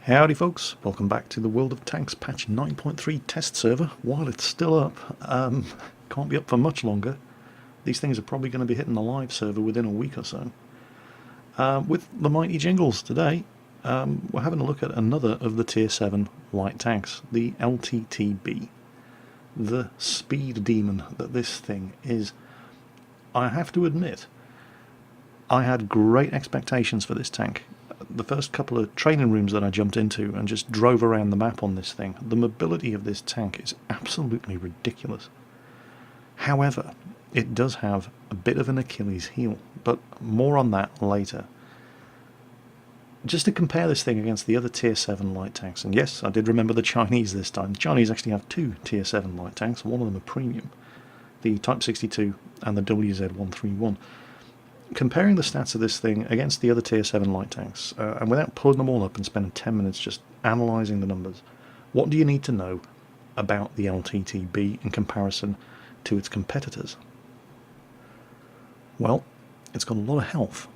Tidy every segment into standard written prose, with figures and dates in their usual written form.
Howdy folks, welcome back to the World of Tanks patch 9.3 test server. While it's still up, can't be up for much longer. These things are probably going to be hitting the live server within a week or so. With the mighty jingles today, we're having a look at another of the tier 7 light tanks, the LTTB. The speed demon that this thing is. I have to admit, I had great expectations for this tank. The first couple of training rooms that I jumped into and just drove around the map on this thing, the mobility of this tank is absolutely ridiculous. However, it does have a bit of an Achilles heel, but more on that later. Just to compare this thing against the other tier 7 light tanks, and yes, I did remember the Chinese this time. The Chinese actually have two tier 7 light tanks, one of them a premium, the Type 62 and the WZ-131. Comparing the stats of this thing against the other tier 7 light tanks, and without pulling them all up and spending 10 minutes just analysing the numbers, what do you need to know about the LTTB in comparison to its competitors? Well, it's got a lot of health.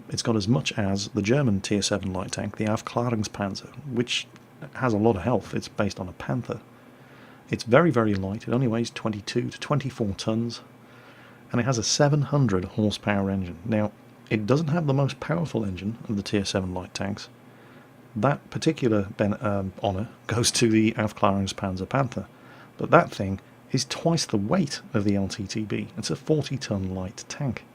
It's got as much as the German tier 7 light tank, the Aufklärungspanzer, which has a lot of health. It's based on a Panther. It's very, very light. It only weighs 22 to 24 tons. And it has a 700 horsepower engine. Now, it doesn't have the most powerful engine of the tier 7 light tanks. That particular honour goes to the Aufklärungspanzer Panther, but that thing is twice the weight of the LTTB. It's a 40-ton light tank.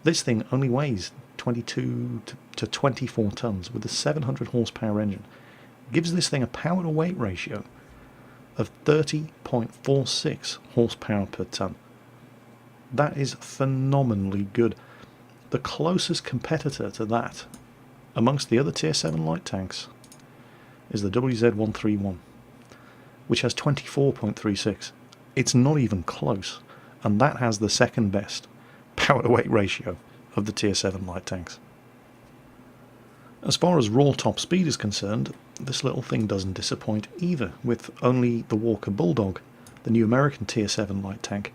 This thing only weighs 22 to 24 tons with a 700 horsepower engine. Gives this thing a power to weight ratio of 30.46 horsepower per ton. That is phenomenally good. The closest competitor to that, amongst the other tier 7 light tanks, is the WZ-131, which has 24.36. It's not even close, and that has the second best power to weight ratio of the tier 7 light tanks. As far as raw top speed is concerned, this little thing doesn't disappoint either, with only the Walker Bulldog, the new American tier 7 light tank,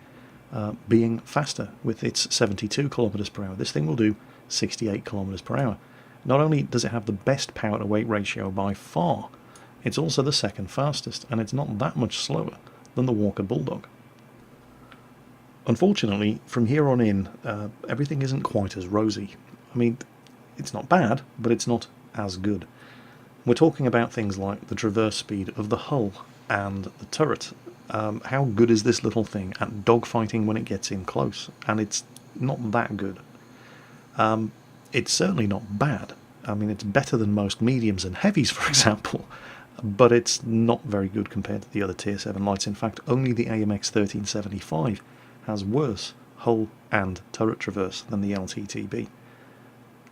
being faster with its 72 kilometers per hour. This thing will do 68 kilometers per hour. Not only does it have the best power to weight ratio by far, it's also the second fastest, and it's not that much slower than the Walker Bulldog. Unfortunately, from here on in, everything isn't quite as rosy. I mean, it's not bad, but it's not as good. We're talking about things like the traverse speed of the hull and the turret. How good is this little thing at dogfighting when it gets in close? And it's not that good. It's certainly not bad. I mean, it's better than most mediums and heavies, for example, but it's not very good compared to the other tier 7 lights. In fact, only the AMX 1375 has worse hull and turret traverse than the LTTB.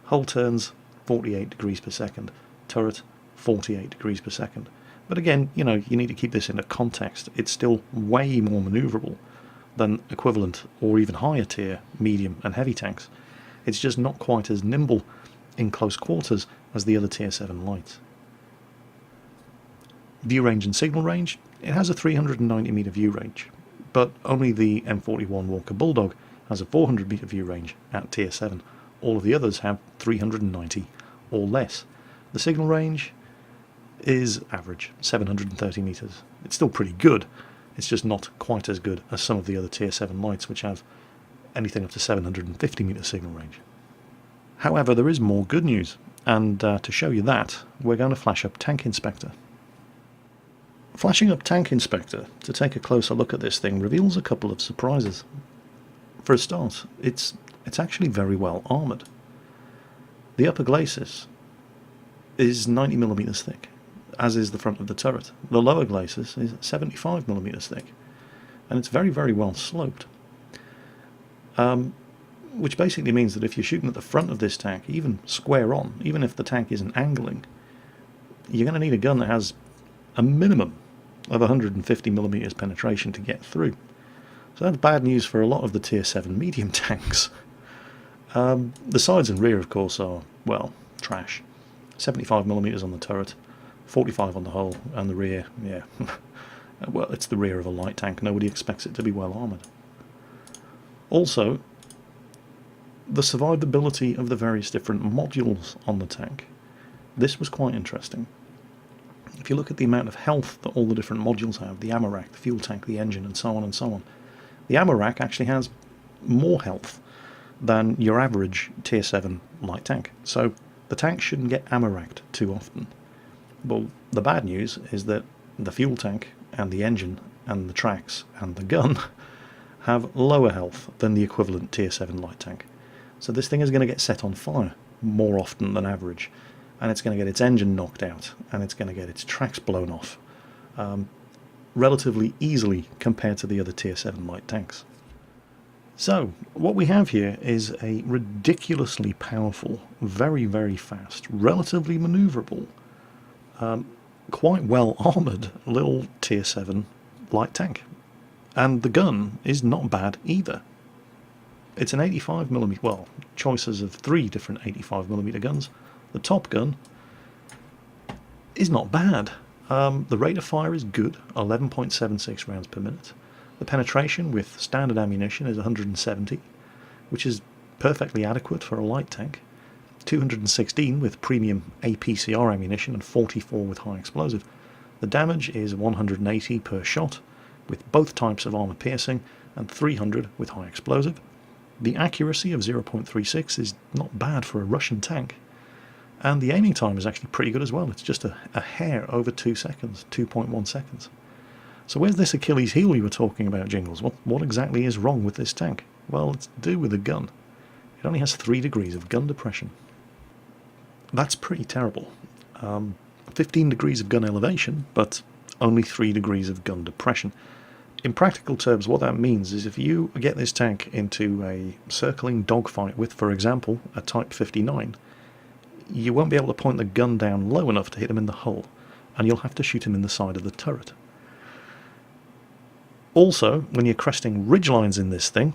Hull turns 48 degrees per second, turret 48 degrees per second. But again, you know, you need to keep this into context. It's still way more manoeuvrable than equivalent or even higher tier medium and heavy tanks. It's just not quite as nimble in close quarters as the other tier 7 lights. View range and signal range, it has a 390 meter view range, but only the M41 Walker Bulldog has a 400 meter view range at tier 7. All of the others have 390 or less. The signal range is average, 730 meters. It's still pretty good. It's just not quite as good as some of the other tier 7 lights, which have anything up to 750 meter signal range. However, there is more good news, and to show you that, we're going to flash up Tank Inspector. Flashing up Tank Inspector to take a closer look at this thing reveals a couple of surprises. For a start, it's actually very well armoured. The upper glacis is 90 millimeters thick, as is the front of the turret. The lower glacis is 75 millimeters thick, and it's very, very well sloped. Which basically means that if you're shooting at the front of this tank, even square on, even if the tank isn't angling, you're going to need a gun that has a minimum of 150 millimeters penetration to get through. So that's bad news for a lot of the tier 7 medium tanks. The sides and rear, of course, are, well, trash. 75 millimeters on the turret, 45 on the hull, and the rear, yeah. Well, it's the rear of a light tank. Nobody expects it to be well armoured. Also, the survivability of the various different modules on the tank this was quite interesting. If you look at the amount of health that all the different modules have, the ammo rack, the fuel tank, the engine, and so on and so on, the ammo rack actually has more health than your average tier 7 light tank. So the tank shouldn't get ammo racked too often. Well, the bad news is that the fuel tank and the engine and the tracks and the gun have lower health than the equivalent tier 7 light tank. So this thing is going to get set on fire more often than average, and it's going to get its engine knocked out, and it's going to get its tracks blown off relatively easily compared to the other tier 7 light tanks. So what we have here is a ridiculously powerful, very, very fast, relatively manoeuvrable, quite well armoured little tier 7 light tank. And the gun is not bad either. It's an 85mm, well, choices of 3 different 85mm guns. The top gun is not bad. The rate of fire is good, 11.76 rounds per minute. The penetration with standard ammunition is 170, which is perfectly adequate for a light tank. 216 with premium APCR ammunition and 44 with high explosive. The damage is 180 per shot, with both types of armour piercing, and 300 with high explosive. The accuracy of 0.36 is not bad for a Russian tank, and the aiming time is actually pretty good as well. It's just a hair over 2 seconds, 2.1 seconds. So where's this Achilles heel you were talking about, Jingles? What exactly is wrong with this tank? Well, it's to do with the gun. It only has 3 degrees of gun depression. That's pretty terrible. 15 degrees of gun elevation, but only 3 degrees of gun depression. In practical terms, what that means is if you get this tank into a circling dogfight with, for example, a Type 59, you won't be able to point the gun down low enough to hit him in the hull, and you'll have to shoot him in the side of the turret. Also, when you're cresting ridgelines in this thing,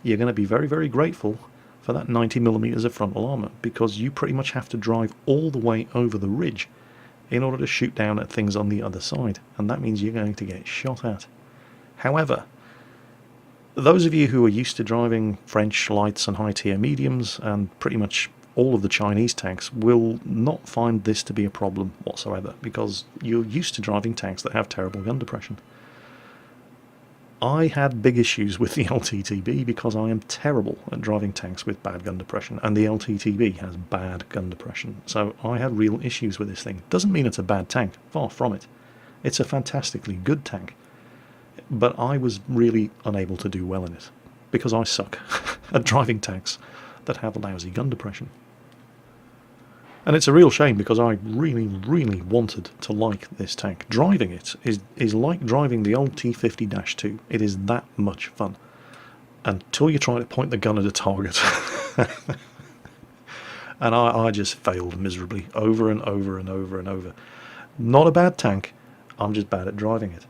you're going to be very, very grateful for that 90mm of frontal armour, because you pretty much have to drive all the way over the ridge in order to shoot down at things on the other side, and that means you're going to get shot at. However, those of you who are used to driving French lights and high-tier mediums, and pretty much all of the Chinese tanks, will not find this to be a problem whatsoever, because you're used to driving tanks that have terrible gun depression. I had big issues with the LTTB because I am terrible at driving tanks with bad gun depression, and the LTTB has bad gun depression, so I had real issues with this thing. Doesn't mean it's a bad tank, far from it. It's a fantastically good tank, but I was really unable to do well in it, because I suck at driving tanks that have lousy gun depression. And it's a real shame, because I really, really wanted to like this tank. Driving it is like driving the old T50-2. It is that much fun. Until you try to point the gun at a target. And I just failed miserably, over and over and over and over. Not a bad tank, I'm just bad at driving it.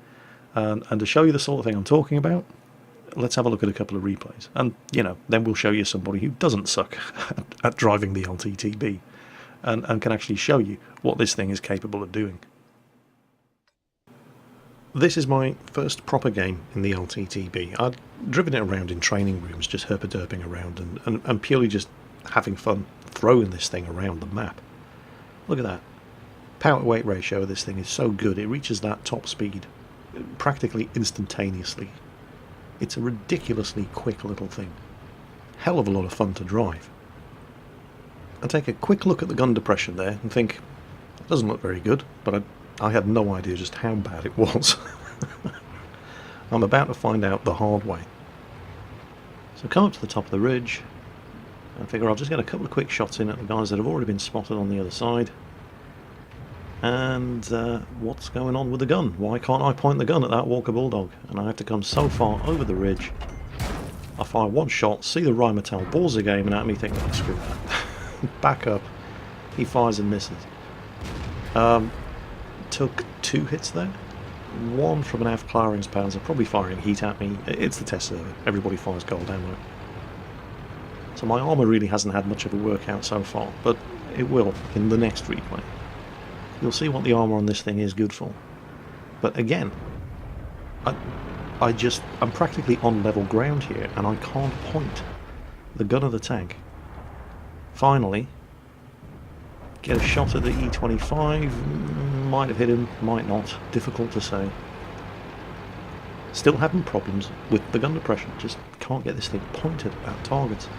And to show you the sort of thing I'm talking about, let's have a look at a couple of replays. And, then we'll show you somebody who doesn't suck at driving the LTTB. And can actually show you what this thing is capable of doing. This is my first proper game in the LTTB. I'd driven it around in training rooms, just herpaderping around and purely just having fun throwing this thing around the map. Look at that. Power to weight ratio of this thing is so good, it reaches that top speed practically instantaneously. It's a ridiculously quick little thing. Hell of a lot of fun to drive. I take a quick look at the gun depression there and think, it doesn't look very good, but I had no idea just how bad it was. I'm about to find out the hard way. So come up to the top of the ridge, and figure I'll just get a couple of quick shots in at the guys that have already been spotted on the other side. And what's going on with the gun? Why can't I point the gun at that Walker Bulldog? And I have to come so far over the ridge. I fire one shot, see the Rheinmetall balls the game, and at me think, oh, screw that. Back up. He fires and misses. Took 2 hits there. One from an AF Klaringspanzer, probably firing heat at me. It's the test server. Everybody fires gold ammo. So my armour really hasn't had much of a workout so far, but it will in the next replay. You'll see what the armour on this thing is good for. But again, I'm practically on level ground here, and I can't point the gun of the tank. Finally, Get a shot at the E25, might have hit him, might not, difficult to say. Still having problems with the gun depression, just can't get this thing pointed at targets.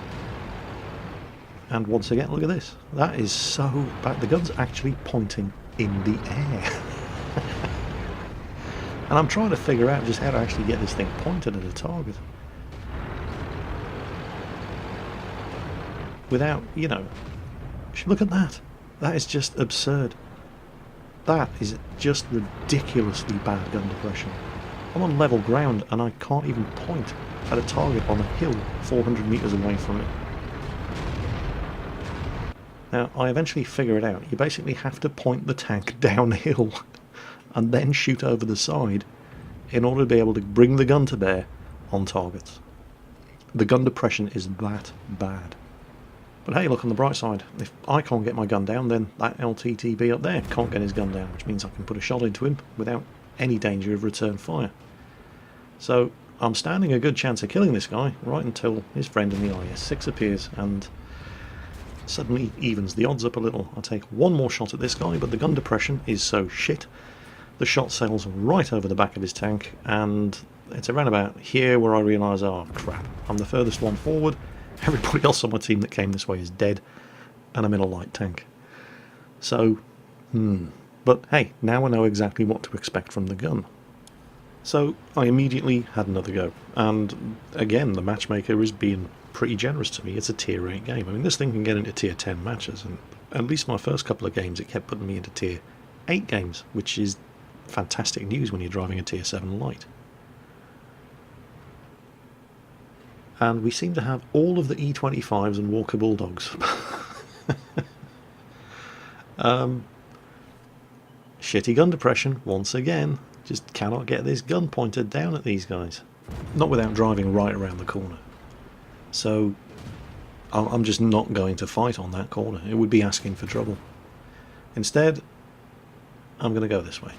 And once again, look at this, that is so bad, the gun's actually pointing in the air. And I'm trying to figure out just how to actually get this thing pointed at a target. Without, you know, look at that. That is just absurd. That is just ridiculously bad gun depression. I'm on level ground and I can't even point at a target on a hill 400 metres away from it. Now, I eventually figure it out. You basically have to point the tank downhill and then shoot over the side in order to be able to bring the gun to bear on targets. The gun depression is that bad. But hey, look on the bright side. If I can't get my gun down, then that LTTB up there can't get his gun down, which means I can put a shot into him without any danger of return fire. So I'm standing a good chance of killing this guy right until his friend in the IS-6 appears and suddenly evens the odds up a little. I take one more shot at this guy, but the gun depression is so shit. The shot sails right over the back of his tank, and it's around about here where I realise, oh crap, I'm the furthest one forward. Everybody else on my team that came this way is dead, and I'm in a light tank. So, but hey, now I know exactly what to expect from the gun. So I immediately had another go, and again the matchmaker is being pretty generous to me. It's a tier 8 game. I mean, this thing can get into tier 10 matches, and at least my first couple of games it kept putting me into tier 8 games, which is fantastic news when you're driving a tier 7 light. And we seem to have all of the E25s and Walker Bulldogs. Shitty gun depression, once again. Just cannot get this gun pointed down at these guys. Not without driving right around the corner. So I'm just not going to fight on that corner. It would be asking for trouble. Instead, I'm going to go this way.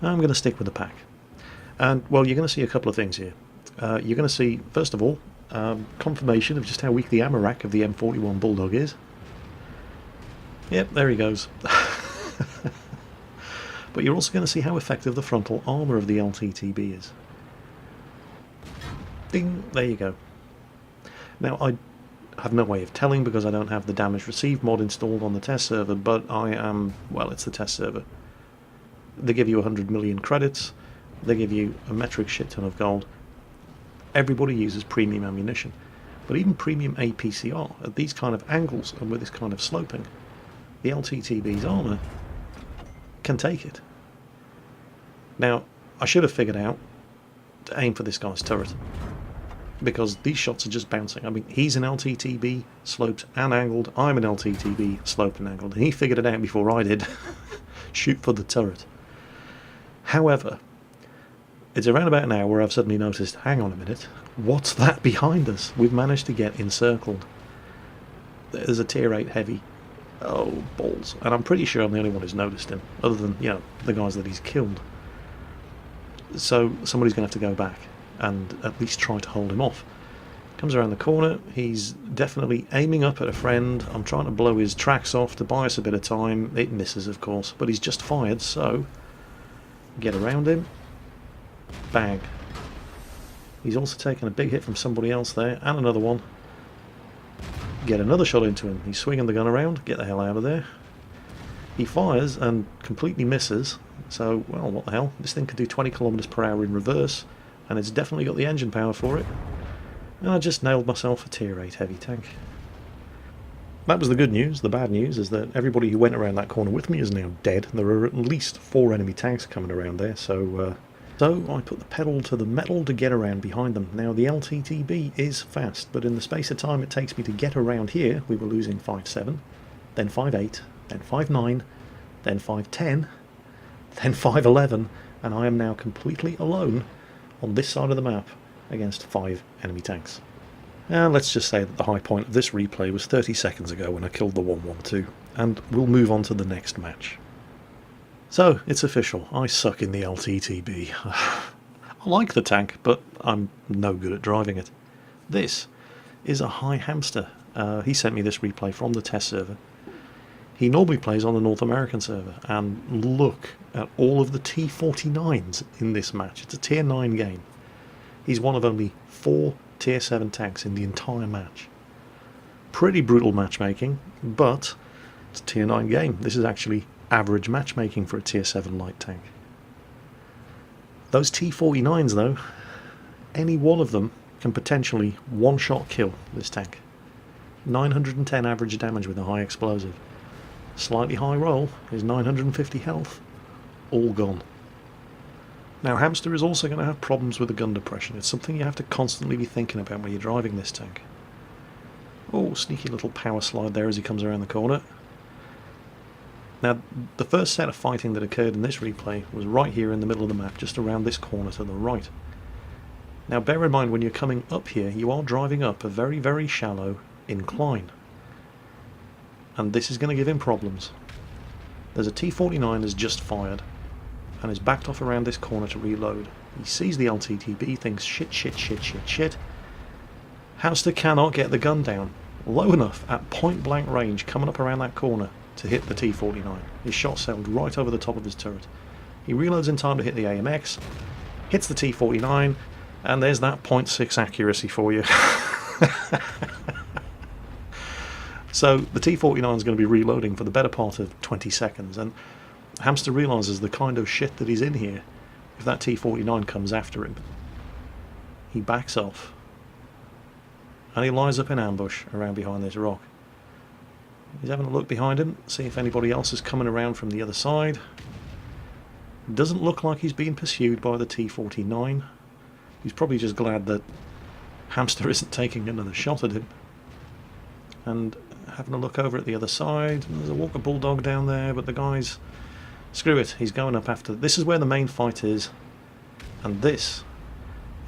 I'm going to stick with the pack. And, well, you're going to see a couple of things here. You're going to see, first of all, confirmation of just how weak the ammo rack of the M41 Bulldog is. Yep, there he goes. But you're also going to see how effective the frontal armour of the LTTB is. Ding, there you go. Now, I have no way of telling because I don't have the damage received mod installed on the test server, but I am, well, it's the test server. They give you 100 million credits, they give you a metric shit ton of gold. Everybody uses premium ammunition, but even premium APCR at these kind of angles and with this kind of sloping, the LTTB's armour can take it. Now, I should have figured out to aim for this guy's turret, because these shots are just bouncing. I mean, he's an LTTB, sloped and angled, I'm an LTTB, sloped and angled, and he figured it out before I did. Shoot for the turret. However, it's around about now where I've suddenly noticed, hang on a minute, what's that behind us? We've managed to get encircled. There's a tier 8 heavy. Oh, balls. And I'm pretty sure I'm the only one who's noticed him, other than, you know, the guys that he's killed. So somebody's going to have to go back and at least try to hold him off. Comes around the corner, he's definitely aiming up at a friend. I'm trying to blow his tracks off to buy us a bit of time. It misses, of course, but he's just fired, so get around him. Bang. He's also taken a big hit from somebody else there, and another one. Get another shot into him. He's swinging the gun around. Get the hell out of there. He fires and completely misses. So, well, what the hell? This thing could do 20 kilometers per hour in reverse, and it's definitely got the engine power for it. And I just nailed myself a tier 8 heavy tank. That was the good news. The bad news is that everybody who went around that corner with me is now dead. There are at least 4 enemy tanks coming around there, so I put the pedal to the metal to get around behind them. Now, the LTTB is fast, but in the space of time it takes me to get around here, we were losing 5.7, then 5.8, then 5.9, then 5.10, then 5.11, and I am now completely alone on this side of the map against 5 enemy tanks. And let's just say that the high point of this replay was 30 seconds ago when I killed the 112, and we'll move on to the next match. So, it's official, I suck in the LTTB. I like the tank, but I'm no good at driving it. This is a high hamster. He sent me this replay from the test server. He normally plays on the North American server, and look at all of the T-49s in this match. It's a tier 9 game. He's one of only 4 tier 7 tanks in the entire match. Pretty brutal matchmaking, but it's a tier 9 game. This is actually average matchmaking for a tier 7 light tank. Those T-49s though, any one of them can potentially one-shot kill this tank. 910 average damage with a high explosive. Slightly high roll is 950 health. All gone. Now Hamster is also going to have problems with the gun depression. It's something you have to constantly be thinking about when you're driving this tank. Oh, sneaky little power slide there as he comes around the corner. Now, the first set of fighting that occurred in this replay was right here in the middle of the map, just around this corner to the right. Now bear in mind, when you're coming up here, you are driving up a very, very shallow incline. And this is going to give him problems. There's a T-49 that's just fired and is backed off around this corner to reload. He sees the LTTB, thinks shit, shit, shit, shit, shit. Hamster cannot get the gun down low enough at point blank range coming up around that corner to hit the T-49. His shot sailed right over the top of his turret. He reloads in time to hit the AMX, hits the T-49, and there's that 0.6 accuracy for you. So the T-49 is going to be reloading for the better part of 20 seconds, and Hamster realises the kind of shit that he's in here if that T-49 comes after him. He backs off, and he lies up in ambush around behind this rock. He's having a look behind him, see if anybody else is coming around from the other side. Doesn't look like he's being pursued by the T-49. He's probably just glad that Hamster isn't taking another shot at him. And having a look over at the other side, there's a Walker Bulldog down there, but the guy's... Screw it, he's going up after... This is where the main fight is, and this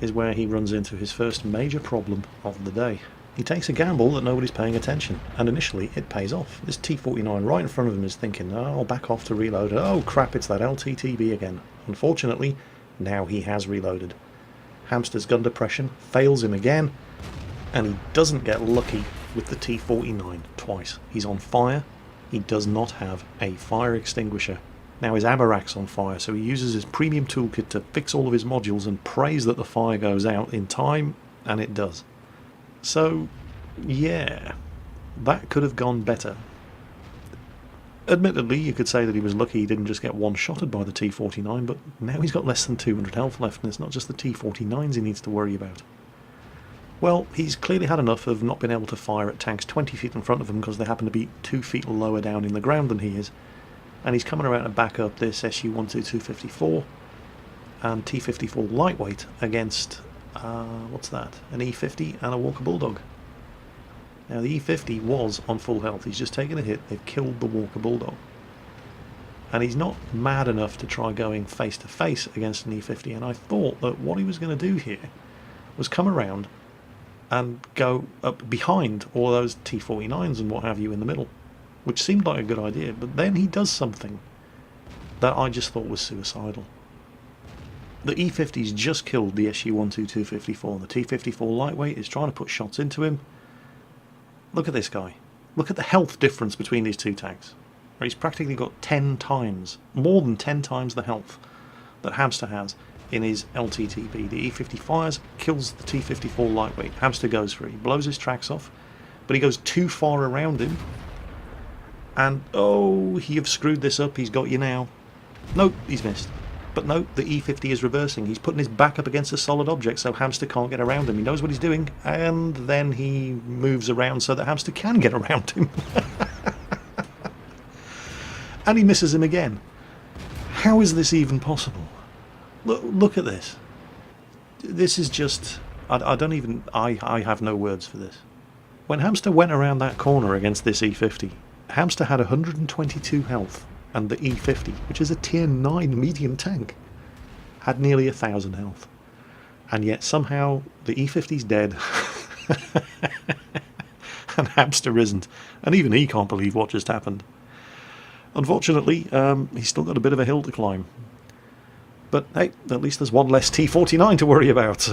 is where he runs into his first major problem of the day. He takes a gamble that nobody's paying attention, and initially it pays off. This T-49 right in front of him is thinking, oh, I'll back off to reload. Oh crap, it's that LTTB again. Unfortunately, now he has reloaded. Hamster's gun depression fails him again, and he doesn't get lucky with the T-49 twice. He's on fire. He does not have a fire extinguisher. Now his Abarak's on fire, so he uses his premium toolkit to fix all of his modules and prays that the fire goes out in time, and it does. So, yeah, that could have gone better. Admittedly, you could say that he was lucky he didn't just get one-shotted by the T-49, but now he's got less than 200 health left, and it's not just the T-49s he needs to worry about. Well, he's clearly had enough of not being able to fire at tanks 20 feet in front of him because they happen to be 2 feet lower down in the ground than he is, and he's coming around to back up this Su-122-54 and T-54 lightweight against, what's that, an E-50 and a Walker Bulldog. Now the E-50 was on full health, he's just taken a hit, they've killed the Walker Bulldog. And he's not mad enough to try going face to face against an E-50, and I thought that what he was going to do here was come around and go up behind all those T-49s and what have you in the middle, which seemed like a good idea, but then he does something that I just thought was suicidal. The E-50's just killed the Su-122-54, the T-54 lightweight is trying to put shots into him. Look at this guy. Look at the health difference between these two tanks. He's practically got 10 times, more than 10 times the health that Hamster has in his LTTB. The E-50 fires, kills the T-54 lightweight. Hamster goes for it. He blows his tracks off, but he goes too far around him. And, oh, you've screwed this up. He's got you now. Nope, he's missed. But no, the E-50 is reversing. He's putting his back up against a solid object so Hamster can't get around him. He knows what he's doing, and then he moves around so that Hamster can get around him. And he misses him again. How is this even possible? Look at this. This is just... I have no words for this. When Hamster went around that corner against this E-50, Hamster had 122 health, and the E-50, which is a tier 9 medium tank, had nearly 1,000 health. And yet somehow the E-50's dead, and Hamster isn't. And even he can't believe what just happened. Unfortunately, he's still got a bit of a hill to climb. But hey, at least there's one less T-49 to worry about.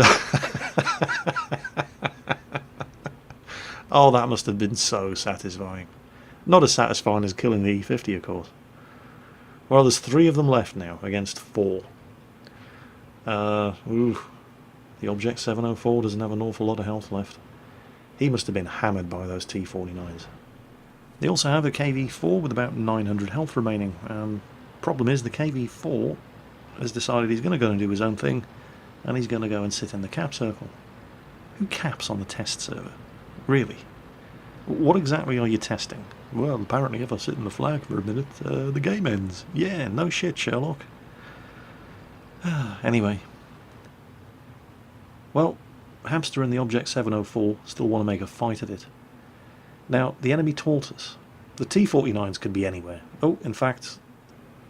Oh, that must have been so satisfying. Not as satisfying as killing the E50, of course. Well, there's 3 of them left now against 4. The Object 704 doesn't have an awful lot of health left. He must have been hammered by those T-49s. They also have a KV-4 with about 900 health remaining. Problem is, the KV-4 has decided he's going to go and do his own thing, and he's going to go and sit in the cap circle. Who caps on the test server? Really? What exactly are you testing? Well, apparently if I sit in the flag for a minute, the game ends. Yeah, no shit, Sherlock. Anyway. Well, Hamster and the Object 704 still want to make a fight at it. Now, the enemy Tortoise. The T-49s could be anywhere. Oh, in fact,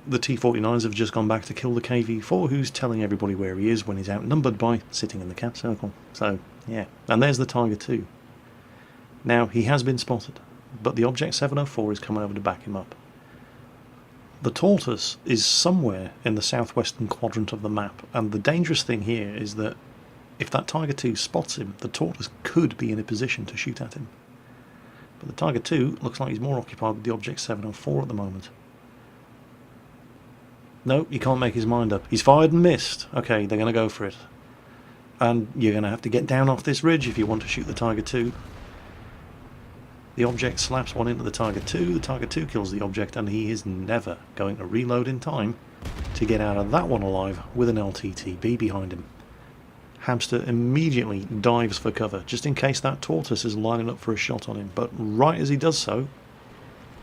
the T-49s have just gone back to kill the KV-4, who's telling everybody where he is when he's outnumbered by sitting in the cap circle. So, yeah. And there's the Tiger 2. Now, he has been spotted, but the Object 704 is coming over to back him up. The Tortoise is somewhere in the southwestern quadrant of the map, and the dangerous thing here is that if that Tiger 2 spots him, the Tortoise could be in a position to shoot at him. But the Tiger 2 looks like he's more occupied with the Object 704 at the moment. No, he can't make his mind up. He's fired and missed. Okay, they're going to go for it. And you're going to have to get down off this ridge if you want to shoot the Tiger 2. The Object slaps one into the Tiger 2. The Tiger 2 kills the Object, and he is never going to reload in time to get out of that one alive with an LTTB behind him. Hamster immediately dives for cover, just in case that Tortoise is lining up for a shot on him. But right as he does so,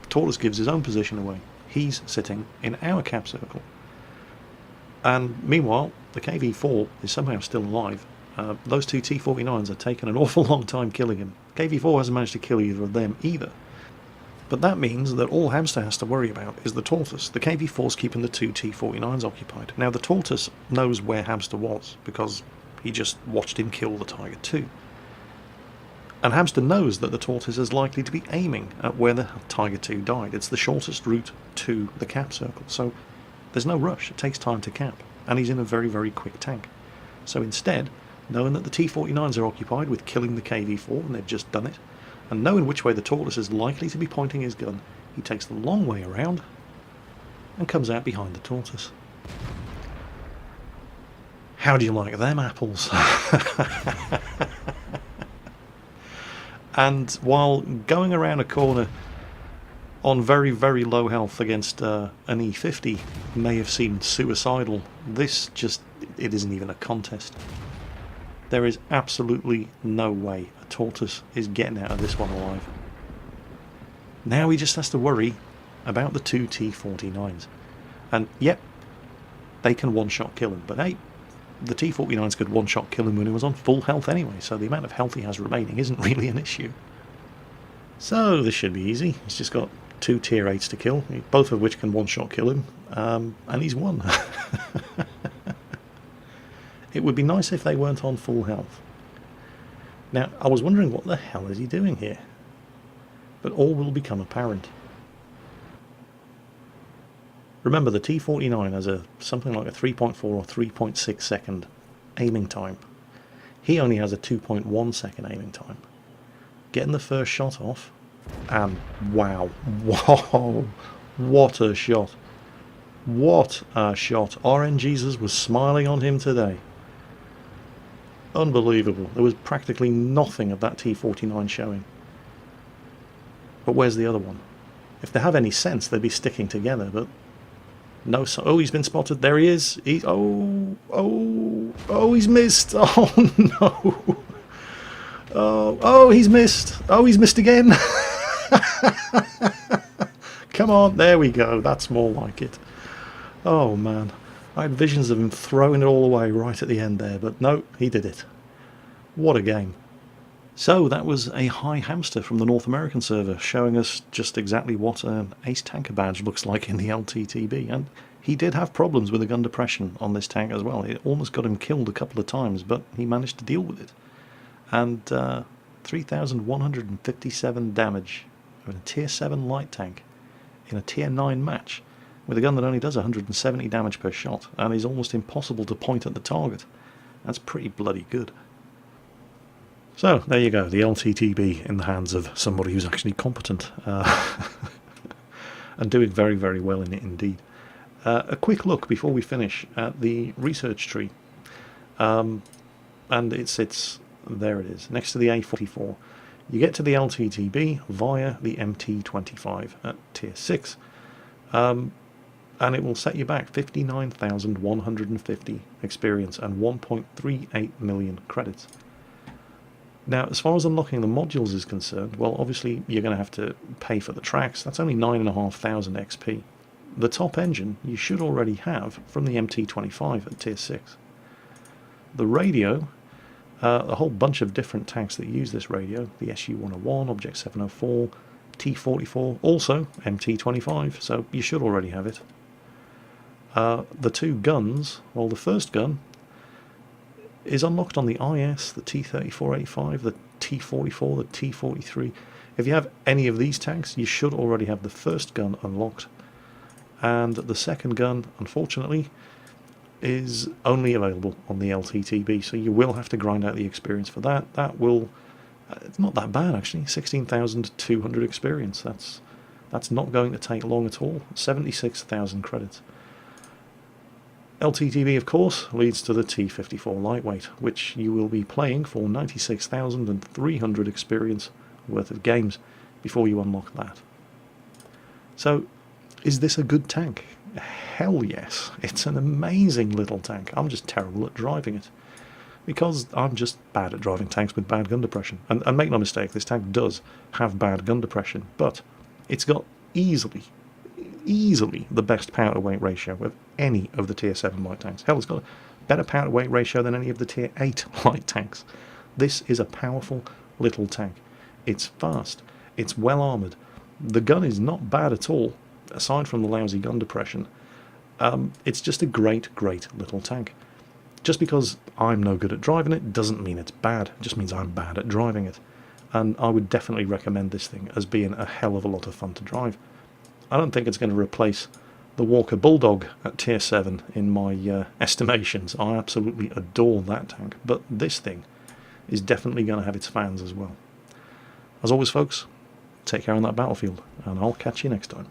Tortoise gives his own position away. He's sitting in our cap circle. And meanwhile, the KV-4 is somehow still alive. Those 2 T-49s have taken an awful long time killing him. KV-4 hasn't managed to kill either of them either. But that means that all Hamster has to worry about is the Tortoise. The KV-4's keeping the 2 T-49s occupied. Now the Tortoise knows where Hamster was, because he just watched him kill the Tiger 2. And Hamster knows that the Tortoise is likely to be aiming at where the Tiger 2 died. It's the shortest route to the cap circle, so there's no rush. It takes time to cap, and he's in a very, very quick tank. So instead, knowing that the T-49s are occupied with killing the KV-4, and they've just done it, and knowing which way the Tortoise is likely to be pointing his gun, he takes the long way around and comes out behind the Tortoise. How do you like them apples? And while going around a corner on very, very low health against an E50 may have seemed suicidal, this just, it isn't even a contest. There is absolutely no way a Tortoise is getting out of this one alive. Now he just has to worry about the 2 T-49s. And yep, they can one-shot kill him, but hey, the T-49s could one-shot kill him when he was on full health anyway, so the amount of health he has remaining isn't really an issue. So this should be easy. He's just got 2 Tier 8s to kill, both of which can one-shot kill him, and he's won. It would be nice if they weren't on full health. Now, I was wondering what the hell is he doing here? But all will become apparent. Remember, the T-49 has something like a 3.4 or 3.6 second aiming time. He only has a 2.1 second aiming time. Getting the first shot off, and wow, whoa, what a shot. What a shot. RNGesus was smiling on him today. Unbelievable. There was practically nothing of that T-49 showing. But where's the other one? If they have any sense, they'd be sticking together, but no. So, oh, he's been spotted. There he is. He's missed. Oh, no. Oh, he's missed. Oh, he's missed again. Come on. There we go. That's more like it. Oh, man. I had visions of him throwing it all away right at the end there, but no, he did it. What a game. So that was a high Hamster from the North American server, showing us just exactly what an ace tanker badge looks like in the LTTB. And he did have problems with the gun depression on this tank as well. It almost got him killed a couple of times, but he managed to deal with it. And 3,157 damage with a Tier 7 light tank in a Tier 9 match, with a gun that only does 170 damage per shot and is almost impossible to point at the target. That's pretty bloody good. So, there you go, the LTTB in the hands of somebody who's actually competent. And doing very, very well in it indeed. A quick look before we finish at the research tree. And it sits, there it is, next to the A44. You get to the LTTB via the MT25 at tier 6. And it will set you back 59,150 experience and 1.38 million credits. Now, as far as unlocking the modules is concerned, well, obviously you're going to have to pay for the tracks. That's only 9,500 XP. The top engine you should already have from the MT25 at tier 6. The radio, a whole bunch of different tanks that use this radio, the SU-101, Object 704, T-44, also MT25, so you should already have it. The two guns, well, the first gun is unlocked on the IS, the T-3485, the T-44, the T-43. If you have any of these tanks, you should already have the first gun unlocked. And the second gun, unfortunately, is only available on the LTTB, so you will have to grind out the experience for that. That will... it's not that bad, actually. 16,200 experience. That's not going to take long at all. 76,000 credits. LTTB, of course, leads to the T-54 Lightweight, which you will be playing for 96,300 experience worth of games before you unlock that. So, is this a good tank? Hell yes. It's an amazing little tank. I'm just terrible at driving it, because I'm just bad at driving tanks with bad gun depression. And make no mistake, this tank does have bad gun depression, but it's got easily the best power to weight ratio of any of the tier 7 light tanks. Hell, it's got a better power to weight ratio than any of the tier 8 light tanks. This is a powerful little tank. It's fast, it's well armoured, the gun is not bad at all, aside from the lousy gun depression. It's just a great little tank. Just because I'm no good at driving it doesn't mean it's bad, it just means I'm bad at driving it. And I would definitely recommend this thing as being a hell of a lot of fun to drive. I don't think it's going to replace the Walker Bulldog at tier 7 in my estimations. I absolutely adore that tank, but this thing is definitely going to have its fans as well. As always, folks, take care on that battlefield, and I'll catch you next time.